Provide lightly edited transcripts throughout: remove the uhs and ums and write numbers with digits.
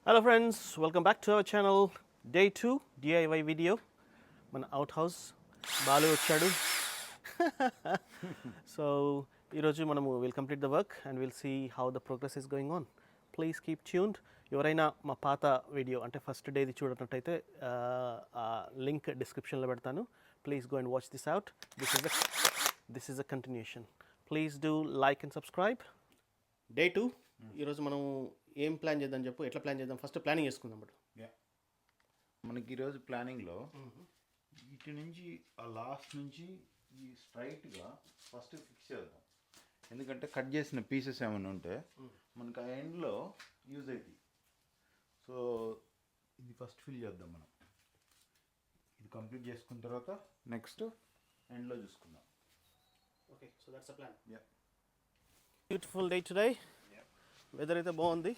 Hello friends, welcome back to our channel. Day 2 DIY video. మన out house Balu వచ్చాడు. So ఈరోజు మనము we'll complete the work and we'll see how the progress is going on. Please keep tuned. ఎవరైనా మా పాత video అంటే first డేది చూడనట్టయితే link డిస్క్రిప్షన్లో పెడతాను. Please go and watch this out. This is a continuation. Please do like and subscribe. Day 2 ఈరోజు మనం ఏం plan చేద్దాం చెప్పు, ఎట్లా ప్లాన్ చేద్దాం? ఫస్ట్ ప్లానింగ్ చేసుకుందాం. బట్ మనకి ఈరోజు ప్లానింగ్లో ఇటు నుంచి ఆ లాస్ట్ నుంచి ఈ స్ట్రైట్గా ఫస్ట్ ఫిక్స్ చేద్దాం. ఎందుకంటే కట్ చేసిన పీసెస్ ఏమైనా ఉంటే మనకి ఆ ఎండ్లో యూజ్ అవుతాయి. సో ఇది ఫస్ట్ ఫిల్ చేద్దాం మనం. ఇది కంప్లీట్ చేసుకున్న తర్వాత నెక్స్ట్ ఎండ్లో చూసుకుందాం. Okay, so that's a plan. Beautiful day today. Weather అయితే బాగుంది.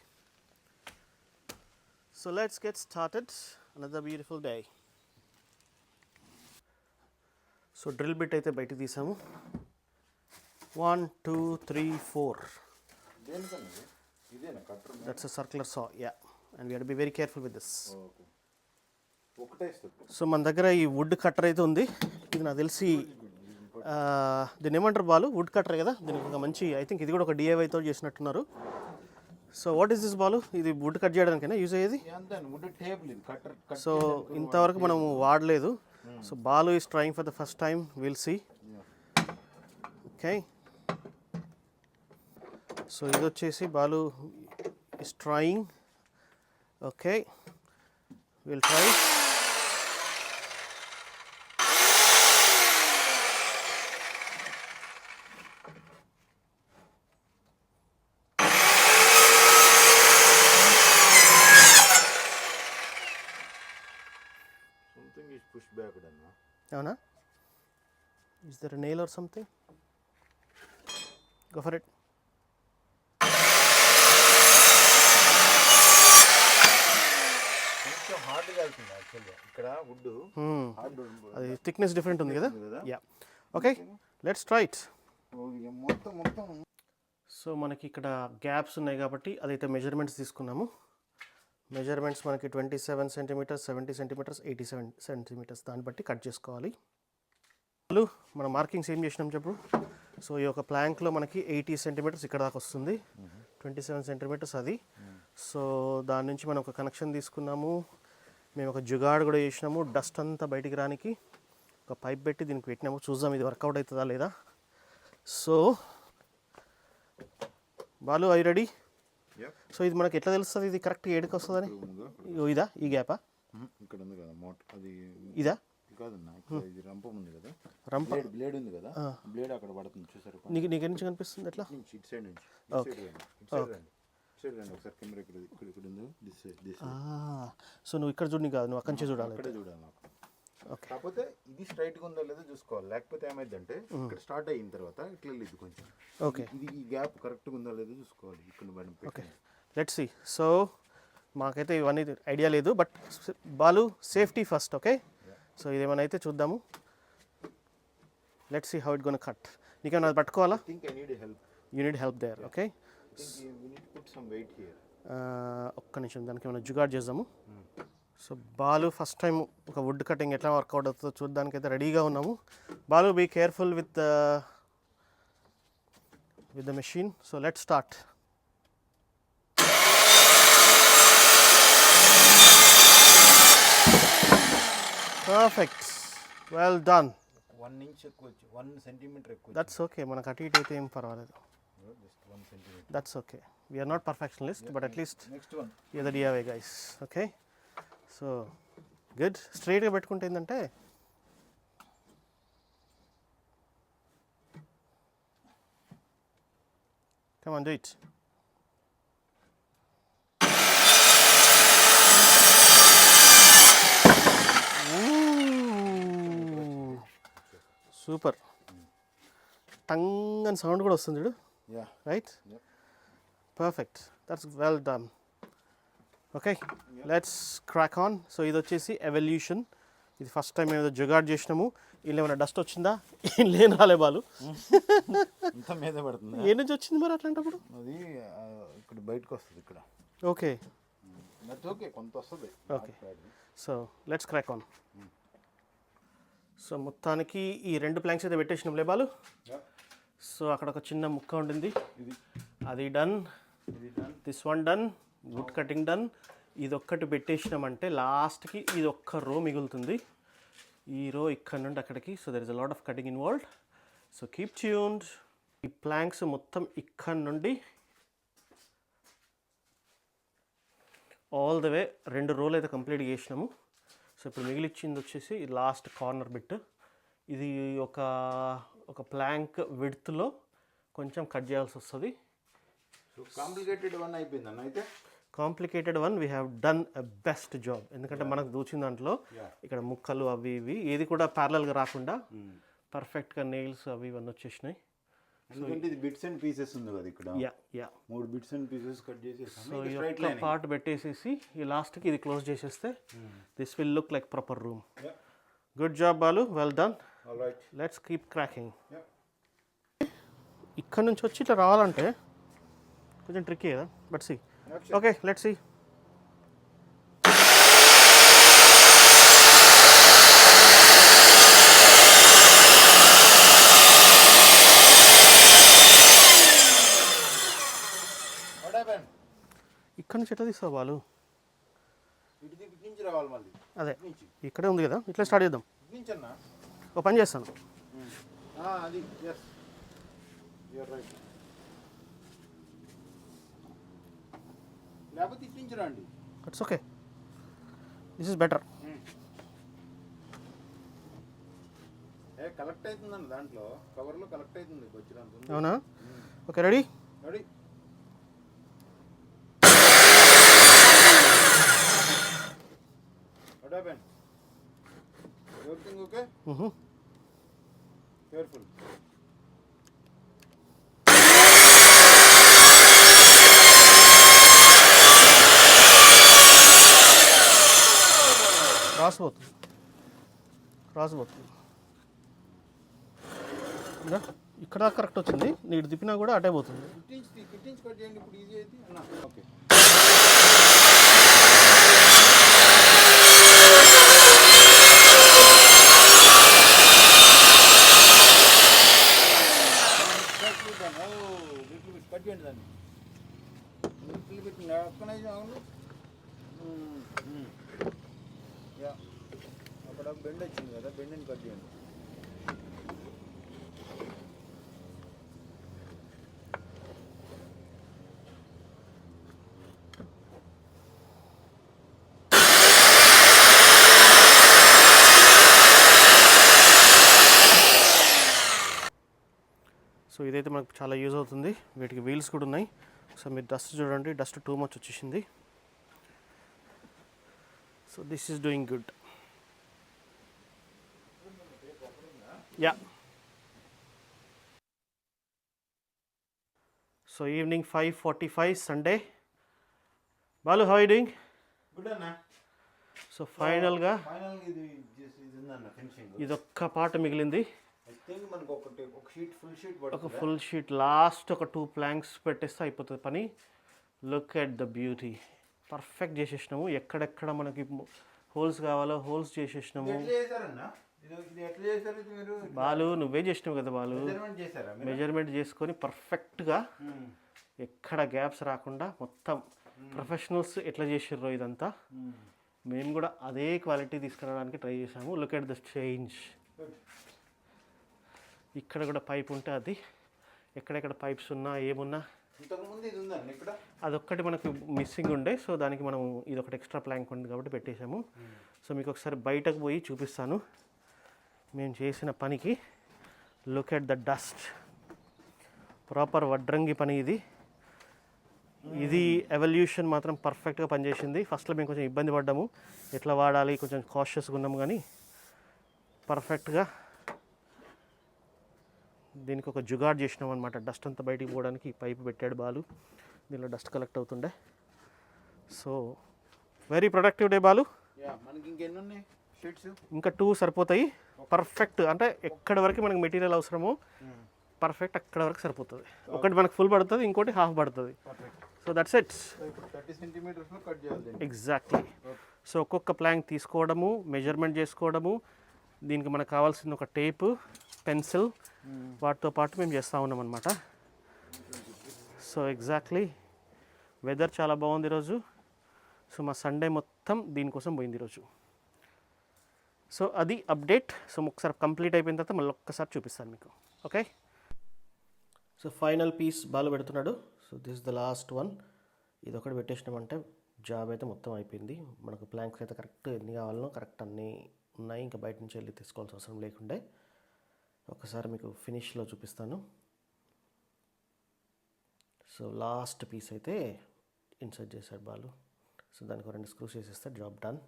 So let's get started. Another beautiful day. So drill bit అయితే బయటకు తీసాము. 1 2 3 4. ఇదేనా cutter? That's a circular saw. Yeah, and we have to be very careful with this. ఒకటే. So మన దగ్గర ఈ వుడ్ కట్టర్ అయితే ఉంది. ఇది నాకు తెలిసి దీన్ని ఏమంటారు బాలు? వుడ్ కట్టర్ కదా. దీనికి ఒక మంచి, ఐ థింక్ ఇది కూడా ఒక డిఐవైతో చేసినట్టున్నారు. So what is this Balu? ఇది వుడ్ కట్ చేయడానికైనా యూజ్ అయ్యేది. సో ఇంతవరకు మనము వాడలేదు. So Balu is trying for the first time. We'll see. Okay, so ఇది వచ్చేసి Balu is trying. Okay, we'll try. Push back అన్నా. అవునా? Is there a nail or something? Go for it. కొంచెం హార్డ్గా వెళ్తుంది యాక్చువల్గా. ఇక్కడ వుడ్ హార్డ్, అది థిక్నెస్ డిఫరెంట్ ఉంది కదా. Yeah, okay, let's try it. మొత్తం. సో మనకి ఇక్కడ గ్యాప్స్ ఉన్నాయి కాబట్టి అదైతే మెజర్మెంట్స్ తీసుకున్నాము. మెజర్మెంట్స్ మనకి 27 సెంటీమీటర్స్, 70 సెంటీమీటర్స్, 87 సెంటీమీటర్స్, దాన్ని బట్టి కట్ చేసుకోవాలి. మనం మార్కింగ్స్ ఏం చేసినాం చెప్పు. సో ఈ యొక్క ప్లాంక్లో మనకి 80 సెంటీమీటర్స్ ఇక్కడ దాకా వస్తుంది, 27 సెంటీమీటర్స్ అది. సో దాని నుంచి మనం ఒక కనెక్షన్ తీసుకున్నాము. మేము ఒక జుగాడ్ కూడా చేసినాము, డస్ట్ అంతా బయటికి రానికి ఒక పైప్ పెట్టి దీనికి పెట్టినాము. చూద్దాం ఇది వర్కౌట్ అవుతుందా లేదా. So Balu, I ready? So ఇది మనకి ఎట్లా తెలుస్తుంది ఇది కరెక్ట్గా ఏడుకి వస్తుందని? ఇదా ఈ గ్యాపా? ఇక్కడ ఉంది కదా మోట్, అది ఇదా కాదన్నా. ఇది రంప ఉంది కదా, రంప బ్లేడ్ ఉంది కదా, బ్లేడ్ అక్కడ పడుతుంది చూసారు. నీకు నుంచి కనిపిస్తుంది ఎట్లా? ఇటు సైడ్ నుంచి. ఒకసారి కెమెరా ఇక్కడ ఉంది. సో నువ్వు ఇక్కడ చూడని కాదు, నువ్వు అక్కడి నుంచి చూడాలి. అక్కడే చూడాలి నాకు. కాకపోతే ఇది స్ట్రైట్గా ఉందో లేదో చూసుకోవాలి. లేకపోతే ఏమైందంటే ఇక్కడ స్టార్ట్ అయిన తర్వాత ఇట్లా ఇది కొంచెం. ఓకే, ఇది ఈ గ్యాప్ కరెక్ట్గా ఉందో లేదో చూసుకోవాలి. ఇక్కడ madam. Okay, let's see. So మాకైతే ఇవన్నీ ఐడియా లేదు, but Balu safety first. Okay, so ఇదేమైనా అయితే చూద్దాము. Let's see how it gone cut. నీకేమైనా అది పట్టుకోవాలా? You need help there. Okay, ఒక్క నిమిషం, దానికి ఏమైనా జుగాడ్ చేద్దాము. సో బాలు ఫస్ట్ టైం ఒక వుడ్ కటింగ్ ఎట్లా వర్కౌట్ అవుతుందో చూడడానికి అయితే రెడీగా ఉన్నాము. Balu, be careful with the machine. So let's start. Perfect, well done. 1 inch ఎక్కువ, 1 సెంటీమీటర్ ఎక్కువ. దట్స్ ఓకే, మనకు అటు ఇటు అయితే ఏం పర్వాలేదు. That's okay. We're not perfectionist, but at least you're the DIY guys. Okay, so good. స్ట్రైట్గా పెట్టుకుంటే ఏంటంటే come on, do it. Super. టంగ్ అని సౌండ్ కూడా వస్తుంది చూడు. Right, perfect, that's well done. Okay, let's crack on. So ఇది వచ్చేసి ఎవల్యూషన్. ఇది ఫస్ట్ టైం ఏదో జుగాడ్ చేసినాము. ఇలా ఏమైనా డస్ట్ వచ్చిందా? లేని రాలే బాలు. మీద పడుతుంది. ఏ నుంచి వచ్చింది మరి అట్లాంటప్పుడు? అది ఇక్కడ బయటకు వస్తుంది ఇక్కడ. ఓకే, ఓకే కొంత వస్తుంది. Okay, so let's crack on. So మొత్తానికి ఈ 2 ప్లాంక్స్ అయితే పెట్టేసినాం లేబాలు. సో అక్కడ ఒక చిన్న ముక్క ఉండింది, అది done. This one done, would cutting done. ఇది ఒక్కటి పెట్టేసినామంటే లాస్ట్కి ఇది ఒక్క రో మిగులుతుంది. ఈ రో ఇక్కడ నుండి అక్కడికి. So there is a lot of cutting involved. So keep tuned. ఈ ప్లాంక్స్ మొత్తం ఇక్కడ నుండి ఆల్ ద వే 2 రోలు అయితే కంప్లీట్ చేసినాము. సో ఇప్పుడు మిగిలిచ్చింది వచ్చేసి లాస్ట్ కార్నర్ బిట్. ఇది ఒక ప్లాంక్ విడ్త్లో కొంచెం కట్ చేయాల్సి వస్తుంది. కాంప్లికేటెడ్ వన్ అయిపోయింది అన్న. అయితే complicated one we have done a best job. ఎందుకంటే మనకు దూచిన దాంట్లో ఇక్కడ ముక్కలు అవి ఇవి ఏది కూడా ప్యారలల్గా రాకుండా పర్ఫెక్ట్గా నెయిల్స్ అవి ఇవన్నీ వచ్చేసినాయి. ఎందుకంటే ఇది బిట్స్ అండ్ పీసెస్ ఉంది కదా ఇక్కడ. Yeah 3 bits and pieces cut చేసేసాం. సో ఈ ఒక్క పార్ట్ పెట్టేసేసి ఈ లాస్ట్కి ఇది క్లోజ్ చేసేస్తే this will look like proper room. Good job Balu, well done. Let's keep cracking. ఇక్కడ నుంచి వచ్చి ఇట్లా రావాలంటే కొంచెం ట్రిక్కీ కదా, but see. Okay, let's see. ఇక్కడ నుంచి ఎట్లా తీస్తావు బాలు? నుంచి రావాలి మళ్ళీ. అదే ఇక్కడే ఉంది కదా, ఇట్లా స్టార్ట్ చేద్దాం. ఒక పని చేస్తాను. అది yes, you are right. లేకపోతే ఇట్టించి రండి. It's okay, this is better. Collect అవుతుందండి దాంట్లో, కవర్లో కలెక్ట్ అవుతుంది వచ్చినంత. అవునా? Okay, ready. What happened? Everything okay? Careful. Cross పోతుంది. ఇక్కడ కరెక్ట్ వచ్చింది, నీకు తిప్పినా కూడా అటే పోతుంది. కిట్టించి కట్ చేయండి ఇప్పుడు, ఈజీ అయితే అన్న. ఓకే, కట్ చేయండి దాన్ని. పెట్టింది అక్కడ బెండ్ వచ్చింది కదా, బెండ్ని కట్ చేయండి. సో ఇదైతే మనకు చాలా యూజ్ అవుతుంది. వీటికి వీల్స్ కూడా ఉన్నాయి. సో మీరు డస్ట్ చూడండి, డస్ట్ టూ మచ్ వచ్చేసింది. So this is doing good. Yeah. So evening 5:45 Sunday. Balu, how you doing? Good అన్న. సో ఫైనల్గా ఫినిషింగ్ ఇదొక్క పార్ట్ మిగిలింది. ఒక ఫుల్ షీట్ లాస్ట్ ఒక 2 ప్లాంక్స్ పెట్టేస్తే అయిపోతుంది పని. Look at the beauty, perfect చేసేసినాము. ఎక్కడెక్కడ మనకి హోల్స్ కావాలో హోల్స్ చేసేసినాము. బాలు, నువ్వే చేసినావు కదా బాలు. మెజర్మెంట్ చేసుకొని పర్ఫెక్ట్గా ఎక్కడ గ్యాప్స్ రాకుండా మొత్తం ప్రొఫెషనల్స్ ఎట్లా చేసిర్రో ఇదంతా మేము కూడా అదే క్వాలిటీ తీసుకురావడానికి ట్రై చేసాము. Look at the change. ఇక్కడ కూడా పైప్ ఉంటే అది ఎక్కడెక్కడ పైప్స్ ఉన్నా ఏమున్నా అదొక్కటి మనకు మిస్సింగ్ ఉండే. సో దానికి మనం ఇదొకటి ఎక్స్ట్రా ప్లాంక్ ఉంది కాబట్టి పెట్టేశాము. సో మీకు ఒకసారి బయటకు పోయి చూపిస్తాను మేము చేసిన పనికి. Look at the dust, proper వడ్రంగి పని ఇది. ఇది ఎవల్యూషన్ మాత్రం పర్ఫెక్ట్గా పనిచేసింది. ఫస్ట్లో మేము కొంచెం ఇబ్బంది పడ్డాము, ఎట్లా వాడాలి కొంచెం కాషియస్గా ఉన్నాము, కానీ పర్ఫెక్ట్గా దీనికి ఒక జుగాడ్ చేసినాం అనమాట. డస్ట్ అంతా బయటికి పోవడానికి పైపు పెట్టాడు బాలు, దీనిలో డస్ట్ కలెక్ట్ అవుతుండే. So very productive day Balu. ఇంకా 2 సరిపోతాయి. పర్ఫెక్ట్ అంటే ఎక్కడి వరకు మనకి మెటీరియల్ అవసరమో పర్ఫెక్ట్ అక్కడ వరకు సరిపోతుంది. ఒకటి మనకు ఫుల్ పడుతుంది, ఇంకోటి హాఫ్ పడుతుంది. So that's it. ఇప్పుడు 30 సెంటీమీటర్స్లో కట్ చేయాలి. ఎగ్జాక్ట్లీ. సో ఒక్కొక్క ప్లాంక్ తీసుకోవడము, మెజర్మెంట్ చేసుకోవడము, దీనికి మనకు కావాల్సిన ఒక టేపు, పెన్సిల్, వాటితో పాటు మేము చేస్తూ ఉన్నాం అనమాట. సో ఎగ్జాక్ట్లీ వెదర్ చాలా బాగుంది ఈరోజు. సో మా సండే మొత్తం దీనికోసం పోయింది ఈరోజు. సో అది అప్డేట్. సో ఒకసారి కంప్లీట్ అయిపోయిన తర్వాత మళ్ళీ ఒక్కసారి చూపిస్తాను మీకు. Okay. So final piece Balu పెడుతున్నాడు. So this the last one. ఇది ఒకటి పెట్టేసినామంటే జాబ్ అయితే మొత్తం అయిపోయింది. మనకు ప్లాంక్స్ అయితే కరెక్ట్ ఎన్ని కావాలనో కరెక్ట్ అన్నీ ఉన్నాయి. ఇంకా బయట నుంచి వెళ్ళి తీసుకోవాల్సిన అవసరం లేకుండే. ఒకసారి మీకు ఫినిష్లో చూపిస్తాను. సో లాస్ట్ పీస్ అయితే ఇన్సర్ట్ చేశాడు బాలు. సో దానికి 2 స్క్రూస్ వేసేస్తే job done.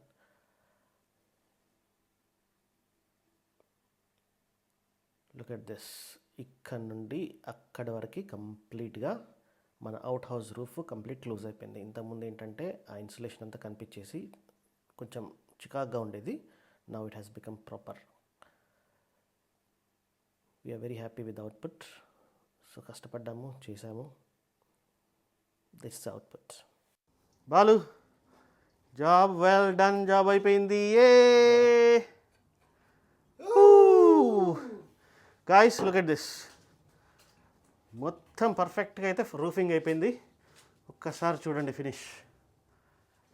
Look at this. ఇక్కడ నుండి అక్కడి వరకు కంప్లీట్గా మన out house roof complete close అయిపోయింది. ఇంతకుముందు ఏంటంటే ఆ ఇన్సులేషన్ అంతా కనిపించేసి కొంచెం చికాగ్గా ఉండేది. Now it has become proper. We're very happy with output. So కష్టపడ్డాము, చేసాము. This output. Balu job well done. Job అయిపోయింది. Hey guys look at this. మొత్తం పర్ఫెక్ట్గా అయితే రూఫింగ్ అయిపోయింది. ఒక్కసారి చూడండి finish.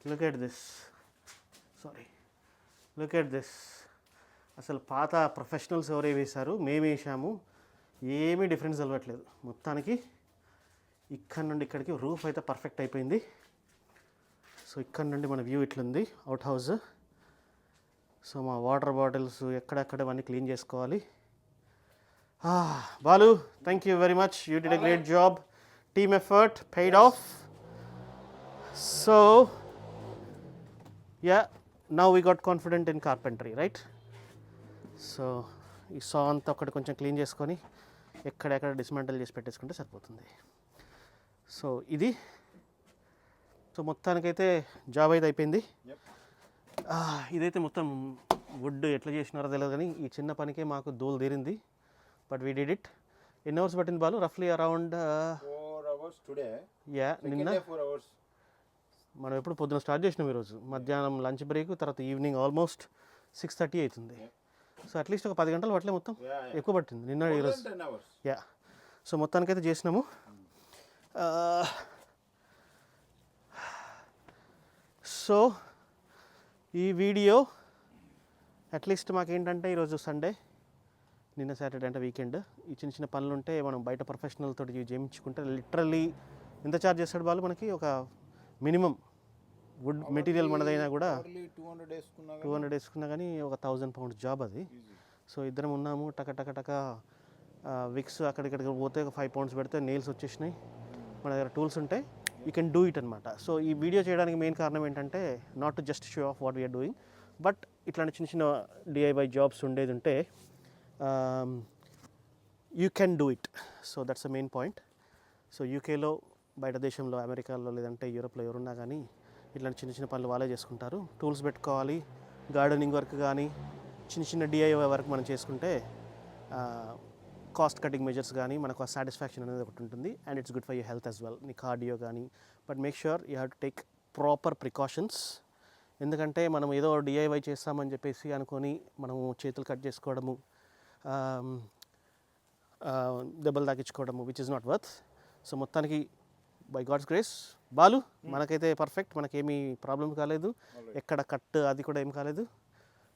Look at this. Sorry, look at this. అసలు పాత ప్రొఫెషనల్స్ ఎవరే వేశారు, మేము వేసాము, ఏమీ డిఫరెన్స్ అలవట్లేదు. మొత్తానికి ఇక్కడ నుండి ఇక్కడికి రూఫ్ అయితే పర్ఫెక్ట్ అయిపోయింది. సో ఇక్కడ నుండి మన వ్యూ ఇట్లుంది అవుట్ హౌస్. సో మా వాటర్ బాటిల్స్ ఎక్కడెక్కడవన్నీ క్లీన్ చేసుకోవాలి. Balu, thank you very much. You did a great job. Team effort paid of. So yeah, now we got confident in carpentry, right? So ఈ సా అంతా ఒకటి కొంచెం క్లీన్ చేసుకొని ఎక్కడెక్కడ dismantle చేసి పెట్టేసుకుంటే సరిపోతుంది. సో ఇది. సో మొత్తానికైతే జాబ్ అయితే అయిపోయింది. ఇదైతే మొత్తం వుడ్ ఎట్లా చేసినారో తెలియదు కానీ ఈ చిన్న పనికే మాకు దూలు తీరింది. But we did it. ఎన్ని అవర్స్ పట్టింది బాలు? రఫ్లీ అరౌండ్ 4 hours టుడే. యా, నిన్న 4 hours. మనం ఎప్పుడు పొద్దున స్టార్ట్ చేసినాం ఈరోజు. మధ్యాహ్నం లంచ్ బ్రేక్, తర్వాత ఈవినింగ్ ఆల్మోస్ట్ 6:30 అవుతుంది. సో అట్లీస్ట్ ఒక 10 గంటలు పట్టలే. మొత్తం ఎక్కువ పట్టింది నిన్న ఈరోజు. యా. సో మొత్తానికైతే చేసినాము. సో ఈ వీడియో అట్లీస్ట్ మాకేంటంటే ఈరోజు సండే, నిన్న సాటర్డే అంటే వీకెండ్. ఈ చిన్న చిన్న పనులు ఉంటే మనం బయట ప్రొఫెషనల్ తోటి చేయించుకుంటే లిటరల్లీ ఎంత ఛార్జ్ చేస్తాడు వాళ్ళు మనకి? ఒక మినిమం వుడ్ మెటీరియల్ మనదైనా కూడా 200 వేసుకున్నా కానీ ఒక 1000 pounds జాబ్ అది. సో ఇద్దరం ఉన్నాము, టక టక టక విక్స్ అక్కడిక్కడికి పోతే ఒక 5 pounds పెడితే నెయిల్స్ వచ్చేసినాయి. మన దగ్గర టూల్స్ ఉంటాయి, యూ కెన్ డూ ఇట్ అనమాట. సో ఈ వీడియో చేయడానికి మెయిన్ కారణం ఏంటంటే not to just show off what we're doing, but ఇట్లాంటి చిన్న చిన్న డిఐవై జాబ్స్ ఉండేది ఉంటే you can do it. So that's the main point. So యూకేలో, బయట దేశంలో, అమెరికాలో లేదంటే యూరోప్లో ఎవరున్నా కానీ ఇట్లాంటి చిన్న చిన్న పనులు వాళ్ళే చేసుకుంటారు. టూల్స్ పెట్టుకోవాలి, గార్డెనింగ్ వర్క్ కానీ చిన్న చిన్న డిఐవై వర్క్ మనం చేసుకుంటే కాస్ట్ కటింగ్ మెజర్స్ కానీ మనకు ఆ సాటిస్ఫాక్షన్ అనేది ఒకటి ఉంటుంది. And it's good for your health as well, నీ కార్డియో కానీ. But make sure you have to take proper precautions. ఎందుకంటే మనం ఏదో డిఐవై చేస్తామని చెప్పేసి అనుకొని మనము చేతులు కట్ చేసుకోవడము, దెబ్బలు తాకించుకోవడము, which is not worth. So మొత్తానికి బై గాడ్స్ గ్రేస్ బాలు మనకైతే పర్ఫెక్ట్, మనకేమీ ప్రాబ్లం కాలేదు, ఎక్కడ కట్ అది కూడా ఏం కాలేదు.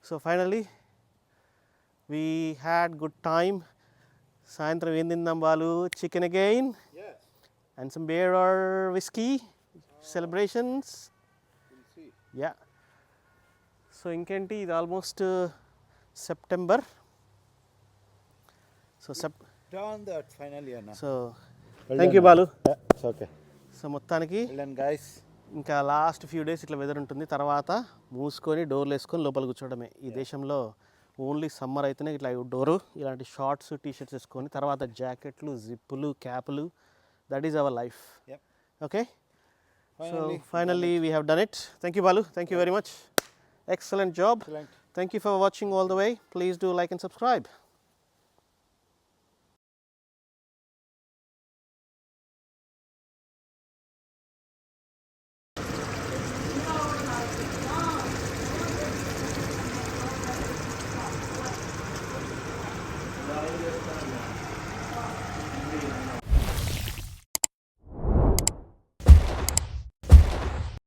So finally we had good time. సాయంత్రం ఏం తిందాం Balu? Chicken again and some beer or whisky celebrations. Yeah. So ఇంకేంటి, ఇది almost September. So so thank you Balu. Okay. So మొత్తానికి గైస్ ఇంకా లాస్ట్ ఫ్యూ డేస్ ఇట్లా వెదర్ ఉంటుంది. తర్వాత మూసుకొని డోర్లు వేసుకొని లోపల కూర్చోవడమే. ఈ దేశంలో ఓన్లీ సమ్మర్ అయితేనే ఇట్లా డోరు, ఇలాంటి షార్ట్స్, టీషర్ట్స్ వేసుకొని, తర్వాత జాకెట్లు, జిప్పులు, క్యాపులు. That is our life. Okay. So finally we have done it. Thank you Balu. Thank you very much. Excellent job. Thank you for watching all the way. Please do like and subscribe. చేస్తాను